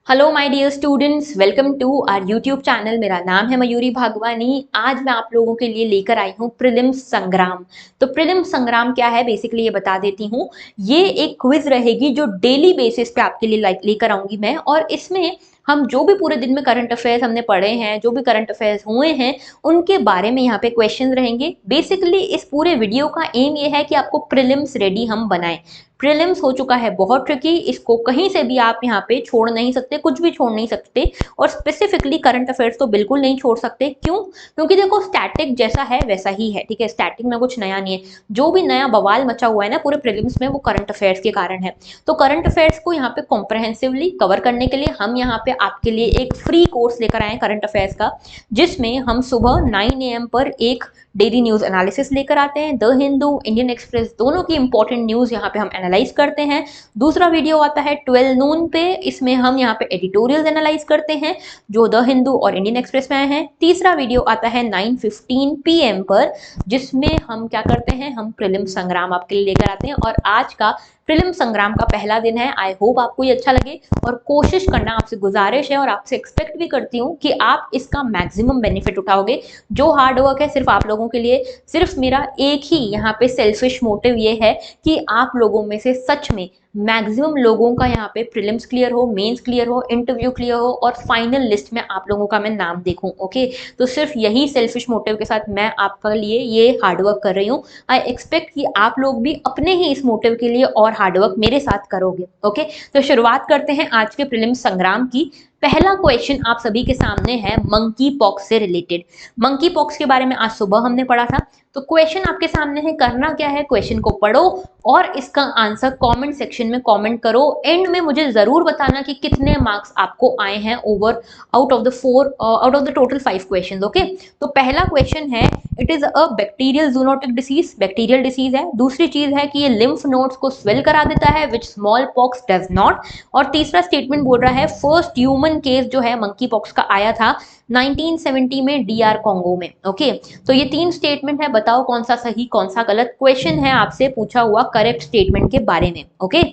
Hello my dear students, welcome to our YouTube channel. मेरा नाम है मयूरी भागवानी। आज मैं आप लोगों के लिए लेकर आई हूँ प्रीलिम्स संग्राम। तो प्रीलिम्स संग्राम क्या है, बेसिकली ये बता देती हूँ। ये एक क्विज रहेगी जो डेली बेसिस पे आपके लिए लेकर आऊंगी मैं, और इसमें हम जो भी पूरे दिन में करंट अफेयर्स हमने पढ़े हैं, जो भी करंट अफेयर्स हुए हैं, उनके बारे में यहाँ पे क्वेश्चन रहेंगे। बेसिकली इस पूरे वीडियो का एम ये है कि आपको प्रीलिम्स रेडी हम बनाएं। प्रीलिम्स हो चुका है बहुत ट्रिकी, इसको कहीं से भी आप यहाँ पे छोड़ नहीं सकते, कुछ भी छोड़ नहीं सकते। और स्पेसिफिकली करंट अफेयर्स तो बिल्कुल नहीं छोड़ सकते। क्यों? क्योंकि देखो स्टैटिक जैसा है वैसा ही है, ठीक है। स्टैटिक में कुछ नया नहीं है। जो भी नया बवाल मचा हुआ है ना पूरे प्रीलिम्स में, वो करंट अफेयर्स के कारण है। तो करंट अफेयर्स को यहाँ पे कॉम्प्रहेंसिवली कवर करने के लिए हम यहाँ पे आपके लिए एक फ्री कोर्स लेकर आए करंट अफेयर्स का, जिसमें हम सुबह 9 AM पर एक डेली न्यूज एनालिसिस लेकर आते हैं। द हिंदू, इंडियन एक्सप्रेस, दोनों की इंपॉर्टेंट न्यूज यहाँ पे हम एनालाइज करते हैं। दूसरा वीडियो आता है 12 नून पे, इसमें हम यहाँ पे एडिटोरियल एनालाइज करते हैं जो द हिंदू और इंडियन एक्सप्रेस में आए हैं। तीसरा वीडियो आता है 9:15 PM पर, जिसमें हम क्या करते हैं, हम प्रीलिम संग्राम आपके लिए लेकर आते हैं। और आज का प्रीलिम संग्राम का पहला दिन है। आई होप आपको ये अच्छा लगे, और कोशिश करना, आपसे गुजारिश है और आपसे एक्सपेक्ट भी करती हूँ कि आप इसका मैक्सिमम बेनिफिट उठाओगे। जो हार्ड वर्क है सिर्फ आप लोगों के लिए, सिर्फ मेरा एक ही यहाँ पे सेल्फिश मोटिव ये है कि आप लोगों में से सच में मैक्सिमम लोगों का यहाँ पे प्रीलिम्स क्लियर हो, मेंस क्लियर हो, इंटरव्यू क्लियर हो, और फाइनल लिस्ट में आप लोगों का मैं नाम देखूं। ओके, तो सिर्फ यही सेल्फिश मोटिव के साथ मैं आपके लिए ये हार्डवर्क कर रही हूँ। आई एक्सपेक्ट कि आप लोग भी अपने ही इस मोटिव के लिए और हार्डवर्क मेरे साथ करोगे। ओके, तो शुरुआत करते हैं आज के प्रीलिम्स संग्राम की। पहला क्वेश्चन आप सभी के सामने है मंकी पॉक्स से रिलेटेड। मंकी पॉक्स के बारे में आज सुबह हमने पढ़ा था। तो क्वेश्चन आपके सामने है, करना क्या है, क्वेश्चन को पढ़ो और इसका आंसर कमेंट सेक्शन में कमेंट करो। एंड में मुझे जरूर बताना कि कितने मार्क्स आपको आए हैं over out of the total 5 question. Okay, तो पहला क्वेश्चन है, it is a bacterial zoonotic disease, bacterial disease है। दूसरी चीज है कि ये लिम्फ नोड्स को स्वेल करा देता है, which small pox does not. और तीसरा स्टेटमेंट बोल रहा है फर्स्ट ह्यूमन केस जो है मंकी पॉक्स का आया था 1970 में DR कॉन्गो में। ओके, तो ये 3 स्टेटमेंट है, बताओ कौन सा सही कौन सा गलत। क्वेश्चन है आपसे पूछा हुआ करेक्ट स्टेटमेंट के बारे में। ओके,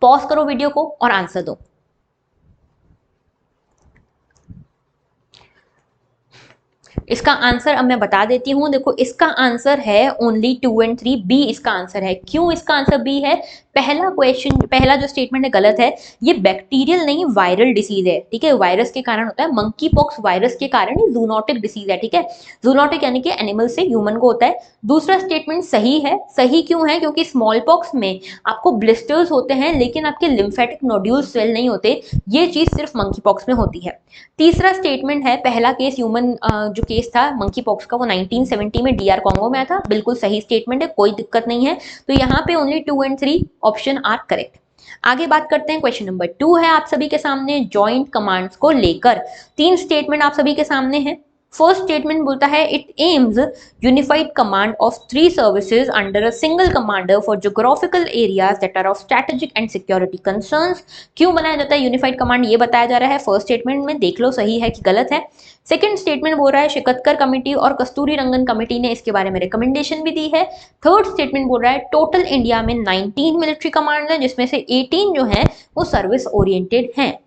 पॉज करो वीडियो को और आंसर दो। इसका आंसर अब मैं बता देती हूं। देखो, इसका आंसर है ओनली 2 और 3, बी इसका आंसर है। क्यों इसका आंसर बी है? पहला क्वेश्चन, पहला जो स्टेटमेंट है गलत है। ये बैक्टीरियल नहीं वायरल डिसीज है, ठीक है। वायरस के कारण होता है, मंकी पॉक्स वायरस के कारण ही जूनोटिक डिसीज है, ठीक है। जूनोटिक यानी कि एनिमल से ह्यूमन को होता है। दूसरा स्टेटमेंट सही है। सही क्यों है? क्योंकि स्मॉल पॉक्स में आपको ब्लिस्टर्स होते हैं लेकिन आपके लिम्फेटिक नोड्यूल स्वेल नहीं होते। ये चीज सिर्फ मंकी पॉक्स में होती है। तीसरा स्टेटमेंट है, पहला केस ह्यूमन जो केस था मंकी पॉक्स का, वो 1970 में DR कॉन्गो में आया था। बिल्कुल सही स्टेटमेंट है, कोई दिक्कत नहीं है। तो यहाँ पे ओनली 2 और 3 ऑप्शन आर करेक्ट। आगे बात करते हैं, क्वेश्चन नंबर 2 है आप सभी के सामने जॉइंट कमांड्स को लेकर। 3 स्टेटमेंट आप सभी के सामने हैं। फर्स्ट स्टेटमेंट बोलता है it aims unified command of 3 services under a single commander for geographical areas that are of strategic and security concerns. क्यों बनाया जाता है यूनिफाइड कमांड, ये बताया जा रहा है फर्स्ट स्टेटमेंट में। देख लो सही है कि गलत है। सेकंड स्टेटमेंट बोल रहा है शिकतकर कमेटी और कस्तूरी रंगन कमेटी ने इसके बारे में रिकमेंडेशन भी दी है। थर्ड स्टेटमेंट बोल रहा है टोटल इंडिया में 19 मिलिट्री कमांड है, जिसमें से 18 जो है वो सर्विस ओरिएंटेड हैं।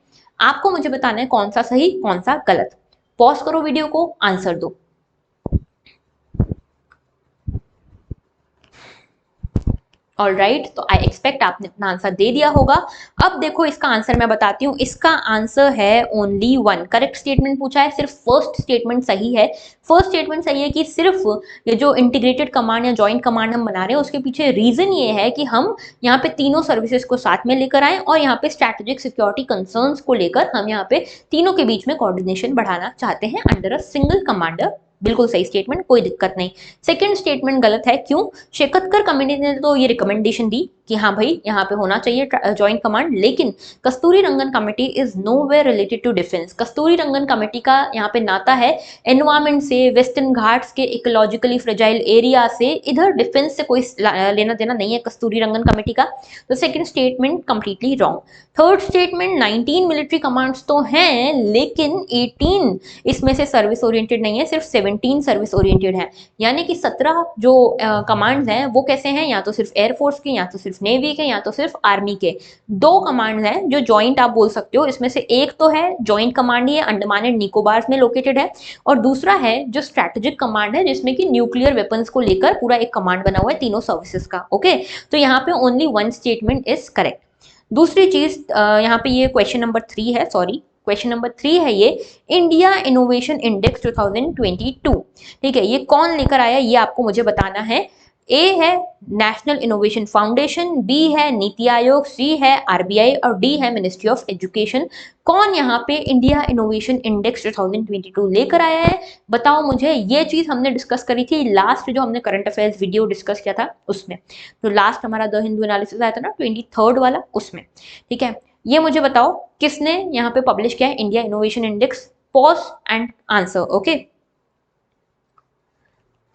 आपको मुझे बताना है कौन सा सही कौन सा गलत। पॉज करो वीडियो को, आंसर दो। ऑल राइट, तो आई एक्सपेक्ट आपने अपना आंसर दे दिया होगा। अब देखो इसका आंसर मैं बताती हूँ। इसका आंसर है ओनली 1। करेक्ट स्टेटमेंट पूछा है, सिर्फ फर्स्ट स्टेटमेंट सही है। फर्स्ट स्टेटमेंट सही है कि सिर्फ ये जो इंटीग्रेटेड कमांड या जॉइंट कमांड हम बना रहे हैं, उसके पीछे रीजन ये है कि हम यहाँ पे तीनों सर्विसेज को साथ में लेकर आए, और यहाँ पे स्ट्रेटेजिक सिक्योरिटी कंसर्न्स को लेकर हम यहाँ पे तीनों के बीच में कोऑर्डिनेशन बढ़ाना चाहते हैं अंडर अ सिंगल कमांडर। बिल्कुल सही स्टेटमेंट, कोई दिक्कत नहीं। सेकंड स्टेटमेंट गलत है। क्यों? शेकतकर कमेटी ने तो ये रिकमेंडेशन दी कि हाँ भाई यहाँ पे होना चाहिए जॉइंट कमांड, लेकिन Kasturirangan committee is nowhere related to defence. Kasturirangan committee का यहाँ पे नाता है एनवायरमेंट से, वेस्टर्न घाट्स के इकोलॉजिकली फ्रेजाइल एरिया से। इधर डिफेंस से कोई लेना देना नहीं है कस्तूरी रंगन कमेटी का। तो second statement completely wrong. Third statement 19 military commands तो हैं, लेकिन 18 इसमें से सर्विस ओरिएंटेड नहीं है, सिर्फ 17 सर्विस ओरिएंटेड है। यानी कि 17 जो कमांड्स हैं वो कैसे हैं, या तो सिर्फ एयरफोर्स के या तो सिर्फ नेवी के या तो सिर्फ आर्मी के। दो कमांड हैं जो ज्वाइंट आप बोल सकते हो, इसमें से एक तो है ज्वाइंट कमांड, ये अंडमान एंड निकोबार में लोकेटेड है, और दूसरा है जो स्ट्रैटेजिक कमांड है जिसमें कि न्यूक्लियर वेपन्स को लेकर पूरा एक कमांड बना हुआ है तीनों सर्विसेज का। ओके, तो यहाँ पे only one statement is correct. दूसरी चीज यहाँ पे ये क्वेश्चन नंबर 3 है, सॉरी क्वेश्चन नंबर 3 है ये, इंडिया इनोवेशन इंडेक्स 2022, ठीक है, ये कौन लेकर आया ये आपको मुझे बताना है। ए है नेशनल इनोवेशन फाउंडेशन, बी है नीति आयोग, सी है आरबीआई और डी है मिनिस्ट्री ऑफ एजुकेशन। कौन यहाँ पे इंडिया इनोवेशन इंडेक्स 2022 लेकर आया है, बताओ मुझे। ये चीज हमने डिस्कस करी थी लास्ट जो हमने करंट अफेयर्स वीडियो डिस्कस किया था उसमें, तो लास्ट हमारा द हिंदू एनालिसिस आया था ना 23rd वाला, उसमें, ठीक है। ये मुझे बताओ किसने यहाँ पे पब्लिश किया है India innovation index, pause and answer. Okay,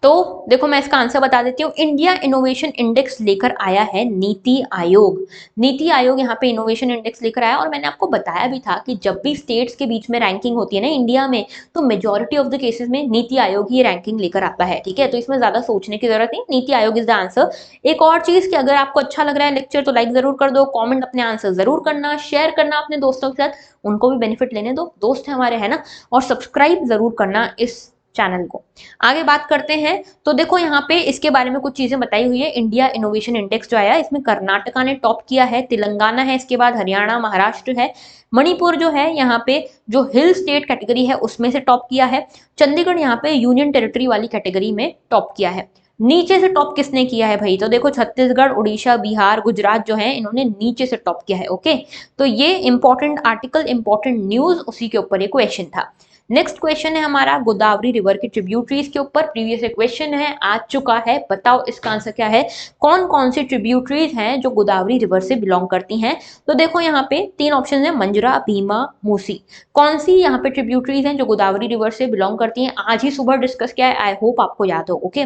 तो देखो मैं इसका आंसर बता देती हूँ। इंडिया इनोवेशन इंडेक्स लेकर आया है नीति आयोग। नीति आयोग यहाँ पे इनोवेशन इंडेक्स लेकर आया, और मैंने आपको बताया भी था कि जब भी स्टेट्स के बीच में रैंकिंग होती है ना इंडिया में, तो मेजॉरिटी ऑफ द केसेस में नीति आयोग ही रैंकिंग लेकर आता है, ठीक है। तो इसमें ज्यादा सोचने की जरूरत नहीं, NITI Aayog is the answer. एक और चीज कि अगर आपको अच्छा लग रहा है लेक्चर तो लाइक जरूर कर दो, कॉमेंट अपने आंसर जरूर करना, शेयर करना अपने दोस्तों के साथ, उनको भी बेनिफिट लेने दो, दोस्त है हमारे, है ना, और सब्सक्राइब जरूर करना इस चैनल को। आगे बात करते हैं, तो देखो यहाँ पे इसके बारे में कुछ चीजें बताई हुई है। इंडिया इनोवेशन इंडेक्स जो आया इसमें कर्नाटका ने टॉप किया है, तेलंगाना है, इसके बाद हरियाणा, महाराष्ट्र है, मणिपुर जो है यहाँ पे जो हिल स्टेट कैटेगरी है उसमें से टॉप किया है, चंडीगढ़ यहाँ पे यूनियन टेरिटरी वाली कैटेगरी में टॉप किया है। नीचे से टॉप किसने किया है भाई, तो देखो छत्तीसगढ़, उड़ीसा, बिहार, गुजरात जो है इन्होंने नीचे से टॉप किया है। ओके, तो ये इंपॉर्टेंट आर्टिकल, इंपॉर्टेंट न्यूज, उसी के ऊपर ये क्वेश्चन था। नेक्स्ट क्वेश्चन है हमारा गोदावरी रिवर की ट्रिब्यूटरीज के ऊपर। प्रीवियस क्वेश्चन है, आ चुका है, बताओ इसका आंसर क्या है। कौन कौन सी ट्रिब्यूटरीज हैं जो गोदावरी रिवर से बिलोंग करती हैं, तो देखो यहाँ पे 3 ऑप्शन है, मंजरा, भीमा, मूसी। कौन सी यहाँ पे ट्रिब्यूटरीज हैं जो गोदावरी रिवर से बिलोंग करती हैं, आज ही सुबह डिस्कस किया है, आई होप आपको याद हो। ओके,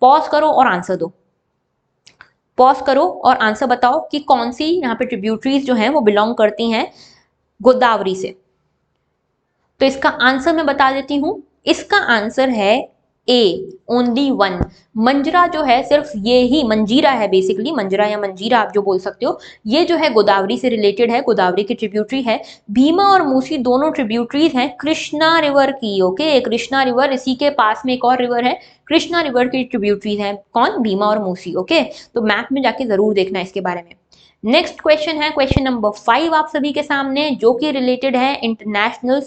पॉज करो और आंसर दो, पॉज करो और आंसर बताओ कि कौन सी यहाँ पे ट्रिब्यूटरीज जो हैं वो बिलोंग करती हैं गोदावरी से। तो इसका आंसर मैं बता देती हूं, इसका आंसर है ए, ओनली वन। मंजरा जो है सिर्फ ये ही, मंजीरा है बेसिकली, मंजरा या मंजीरा आप जो बोल सकते हो, ये जो है गोदावरी से रिलेटेड है, गोदावरी की ट्रिब्यूटरी है। भीमा और मूसी दोनों ट्रिब्यूटरीज हैं कृष्णा रिवर की। ओके, कृष्णा रिवर, इसी के पास में एक और रिवर है, कृष्णा रिवर की ट्रिब्यूटरीज हैं कौन, भीमा और मूसी। ओके, तो मैप में जाके जरूर देखना इसके बारे में। नेक्स्ट क्वेश्चन है क्वेश्चन नंबर 5 आप सभी के सामने, जो कि रिलेटेड है इंटरनेशनल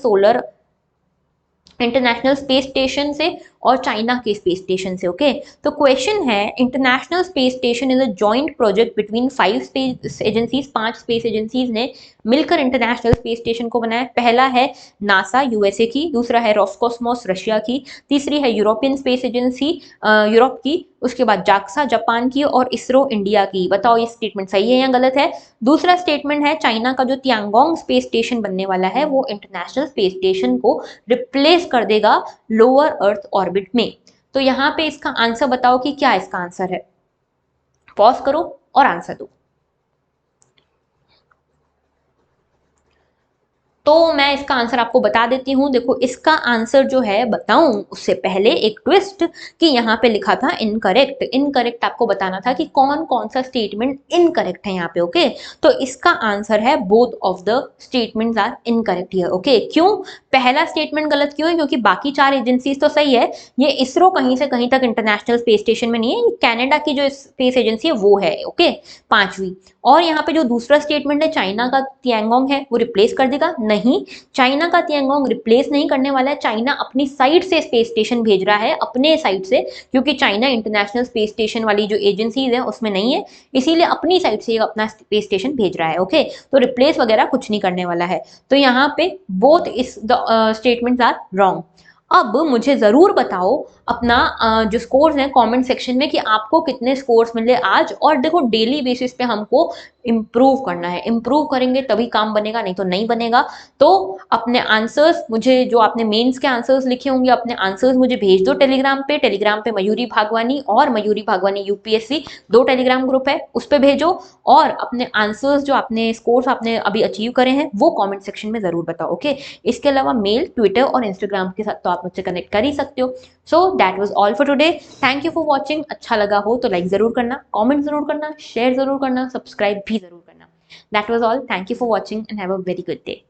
स्पेस स्टेशन से और चाइना के स्पेस स्टेशन से। ओके, तो क्वेश्चन है, international space station is a joint project between 5 space agencies, 5 space agencies ने मिलकर इंटरनेशनल स्पेस स्टेशन को बनाया। पहला है नासा यूएसए की, दूसरा है रोस्कोसमोस रशिया की, तीसरी है यूरोपियन स्पेस एजेंसी यूरोप की, उसके बाद जाक्सा जापान की, और इसरो इंडिया की। बताओ ये स्टेटमेंट सही है या गलत है। दूसरा स्टेटमेंट है चाइना का जो तियांगोंग स्पेस स्टेशन बनने वाला है वो इंटरनेशनल स्पेस स्टेशन को रिप्लेस कर देगा लोअर अर्थ ऑर्बिट में। तो यहाँ पे इसका आंसर बताओ कि क्या इसका आंसर है, पॉज करो और आंसर दो। तो मैं इसका आंसर आपको बता देती हूँ। देखो इसका आंसर जो है बताऊं उससे पहले एक ट्विस्ट कि यहाँ पे लिखा था इनकरेक्ट। इनकरेक्ट आपको बताना था कि कौन कौन सा स्टेटमेंट इनकरेक्ट है यहाँ पे। ओके, तो इसका आंसर है both of the statements are incorrect here. Okay, क्यों पहला स्टेटमेंट गलत क्यों है, क्योंकि बाकी 4 एजेंसीज तो सही है, ये इसरो कहीं से कहीं तक इंटरनेशनल स्पेस स्टेशन में नहीं है, कनाडा की जो स्पेस एजेंसी है वो है। ओके, 5वीं। और यहाँ पे जो दूसरा स्टेटमेंट है चाइना का तियांगोंग है वो रिप्लेस कर देगा, नहीं, चाइना का तियांगोंग रिप्लेस नहीं करने वाला है। चाइना अपनी साइड से स्पेस स्टेशन भेज रहा है, अपने साइड से, क्योंकि चाइना इंटरनेशनल स्पेस स्टेशन वाली जो एजेंसीज है उसमें नहीं है, इसीलिए अपनी साइड से अपना स्पेस स्टेशन भेज रहा है। ओके, तो रिप्लेस वगैरह कुछ नहीं करने वाला है। तो यहाँ पे बोथ इस स्टेटमेंट्स आर रॉन्ग। अब मुझे जरूर बताओ अपना जो स्कोर्स हैं कमेंट सेक्शन में कि आपको कितने स्कोर्स मिले आज। और देखो डेली बेसिस पे हमको इम्प्रूव करना है, इम्प्रूव करेंगे तभी काम बनेगा, नहीं तो नहीं बनेगा। तो अपने आंसर्स मुझे, जो आपने मेंस के आंसर्स लिखे होंगे, अपने आंसर्स मुझे भेज दो टेलीग्राम पे मयूरी भागवानी और Mayuri Bhagwani UPSC 2 Telegram group है, उस पर भेजो। और अपने आंसर्स जो आपने स्कोर्स आपने अभी अचीव करे हैं वो कॉमेंट सेक्शन में जरूर बताओ। ओके, इसके अलावा मेल, ट्विटर और इंस्टाग्राम के साथ तो आप मुझसे कनेक्ट कर ही सकते हो। So that was all for today. Thank you for watching. अच्छा लगा हो तो लाइक जरूर करना, कमेंट जरूर करना, शेयर जरूर करना, सब्सक्राइब भी जरूर करना। That was all. Thank you for watching and have a very good day.